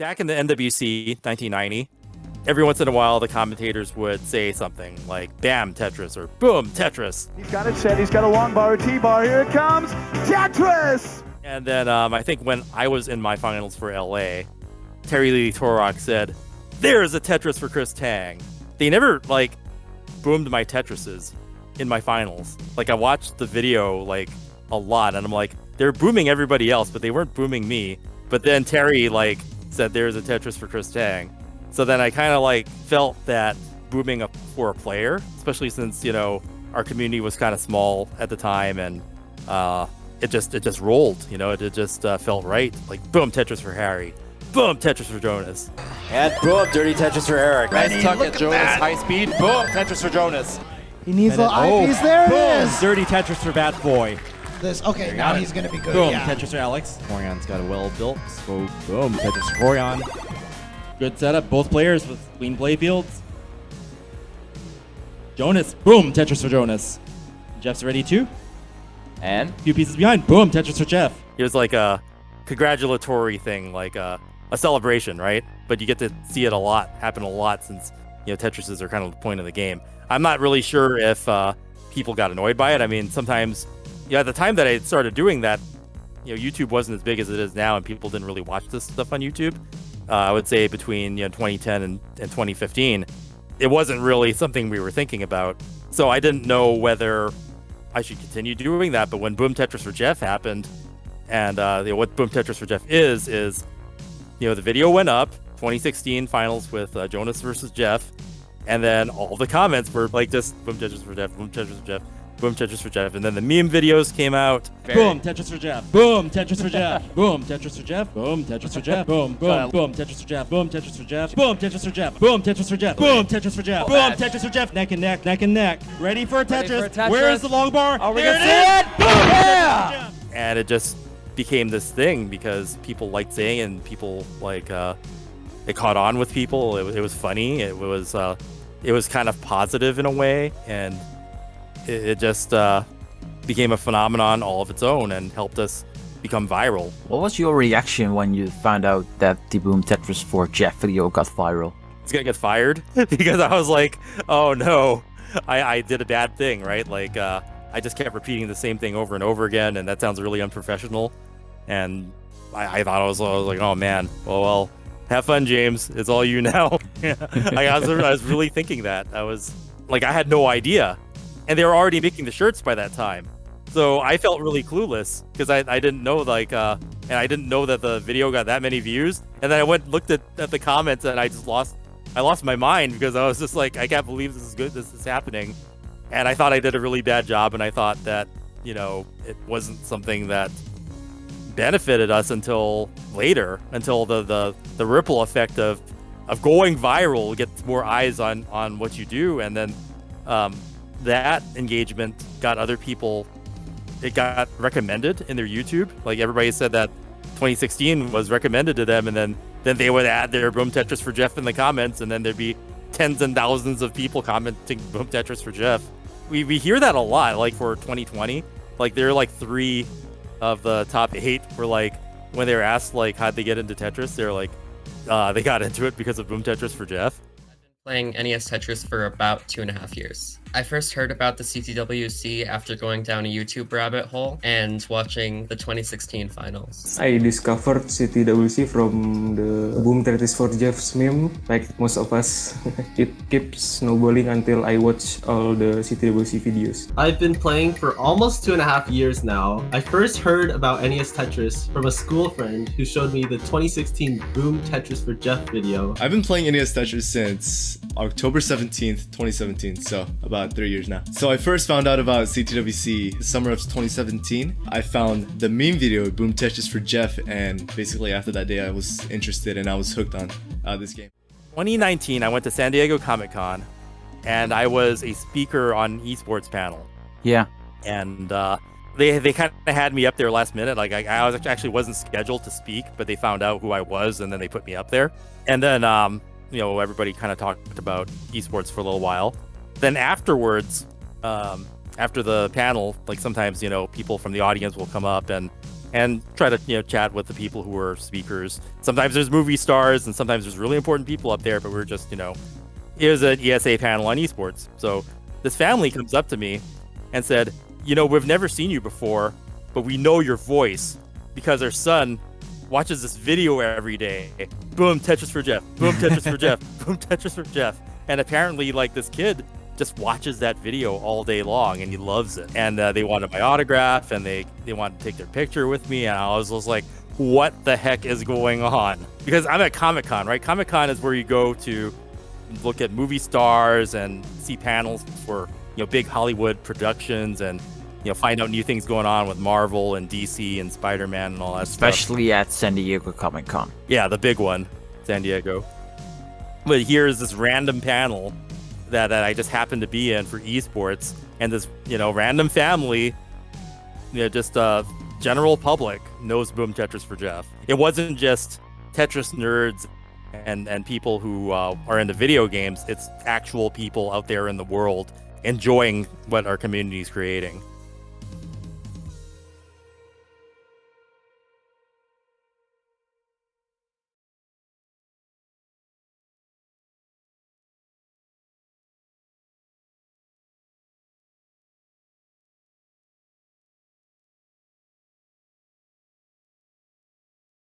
back in the NWC 1990, every once in a while the commentators would say something like "Bam Tetris" or "Boom Tetris." He's got it set. He's got a long bar, a T-bar. Here it comes, Tetris. And then I think when I was in my finals for LA, Terry Lee Torok said, "There's a Tetris for Chris Tang." They never boomed my Tetrises in my finals. I watched the video a lot, and I'm like, they're booming everybody else, but they weren't booming me. But then Terry said, "There's a Tetris for Chris Tang." So then I kind of felt that booming for a player, especially since our community was kind of small at the time, and it just rolled. It just felt right. Boom Tetris for Harry, boom Tetris for Jonas, and boom dirty Tetris for Eric. Nice tuck at Jonas, high speed, boom Tetris for Jonas. He needs a little eyepiece. There boom, it is. Dirty Tetris for Bad Boy. Okay, now he's gonna be good. Boom, yeah. Tetris for Alex. Corion's got a well-built scope. Boom, Tetris for Corion. Good setup, both players with clean play fields. Jonas, boom, Tetris for Jonas. Jeff's ready too. And a few pieces behind, boom, Tetris for Jeff. It was like a congratulatory thing, a celebration, right? But you get to see it happen a lot since Tetrises are kind of the point of the game. I'm not really sure if people got annoyed by it. I mean, sometimes, at the time that I started doing that, YouTube wasn't as big as it is now, and people didn't really watch this stuff on YouTube. I would say between 2010 and 2015, it wasn't really something we were thinking about. So I didn't know whether I should continue doing that. But when Boom Tetris for Jeff happened, and what Boom Tetris for Jeff is the video went up, 2016 finals with Jonas versus Jeff, and then all the comments were just Boom Tetris for Jeff, Boom Tetris for Jeff, Boom Tetris for Jeff, and then the meme videos came out. Boom Tetris for Jeff, boom Tetris for Jeff, boom Tetris for Jeff, boom Tetris for Jeff, boom Tetris for Jeff, boom Tetris for Jeff, boom Tetris for Jeff, boom Tetris for Jeff, boom Tetris for Jeff, boom Tetris for Jeff, neck and neck, neck and neck. Ready for a Tetris? Where is the long bar? Are we There gonna it see is! it? Boom! Yeah! And it just became this thing because people liked saying it, and people it caught on with people. It was funny. It was kind of positive in a way, and it just became a phenomenon all of its own and helped us become viral. What was your reaction when you found out that the Boom Tetris for Jeff video got viral? It's gonna get fired because I was like, oh no, I did a bad thing, right? I just kept repeating the same thing over and over again, and that sounds really unprofessional. And I thought I was like, oh man, well, have fun, James. It's all you now. I was really thinking that. I had no idea. And they were already making the shirts by that time. So I felt really clueless because I didn't know, and I didn't know that the video got that many views. And then I went and looked at the comments, and I lost my mind because I was just like, I can't believe this is happening. And I thought I did a really bad job, and I thought that, it wasn't something that benefited us until later, until the ripple effect of going viral gets more eyes on what you do. And then that engagement got other people, it got recommended in their YouTube. Everybody said that 2016 was recommended to them, and then they would add their Boom Tetris for Jeff in the comments, and then there'd be tens and thousands of people commenting Boom Tetris for Jeff. We hear that a lot, for 2020. There are 3 of the top 8 were when they were asked how'd they get into Tetris, they're they got into it because of Boom Tetris for Jeff. Playing NES Tetris for about 2.5 years. I first heard about the CTWC after going down a YouTube rabbit hole and watching the 2016 finals. I discovered CTWC from the Boom Tetris for Jeff's meme, like most of us. It keeps snowballing until I watch all the CTWC videos. I've been playing for almost 2.5 years now. I first heard about NES Tetris from a school friend who showed me the 2016 Boom Tetris for Jeff video. I've been playing NES Tetris since October 17th, 2017, so about 3 years now. So I first found out about CTWC the summer of 2017. I found the meme video Boom Tetris for Jeff, and basically after that day I was interested and I was hooked on this game. 2019, I went to San Diego Comic-Con, and I was a speaker on esports panel. Yeah. And they kind of had me up there last minute. I was actually wasn't scheduled to speak, but they found out who I was, and then they put me up there. And then everybody kind of talked about esports for a little while. Then afterwards, after the panel, sometimes, people from the audience will come up and and try to chat with the people who are speakers. Sometimes there's movie stars, and sometimes there's really important people up there. But we're just it was an ESA panel on esports. So this family comes up to me and said, we've never seen you before, but we know your voice because our son watches this video every day. Boom, Tetris for Jeff. Boom, Tetris for Jeff. Boom, Tetris for Jeff. And apparently, like, this kid just watches that video all day long and he loves it. And they wanted my autograph and they wanted to take their picture with me. And I was just like, what the heck is going on? Because I'm at Comic-Con, right? Comic-Con is where you go to look at movie stars and see panels for, big Hollywood productions and, find out new things going on with Marvel and DC and Spider-Man and all that stuff. Especially at San Diego Comic-Con. Yeah, the big one, San Diego. But here's this random panel that I just happened to be in for esports, and this random family, just general public knows Boom Tetris for Jeff. It wasn't just Tetris nerds and people who are into video games. It's actual people out there in the world enjoying what our community is creating.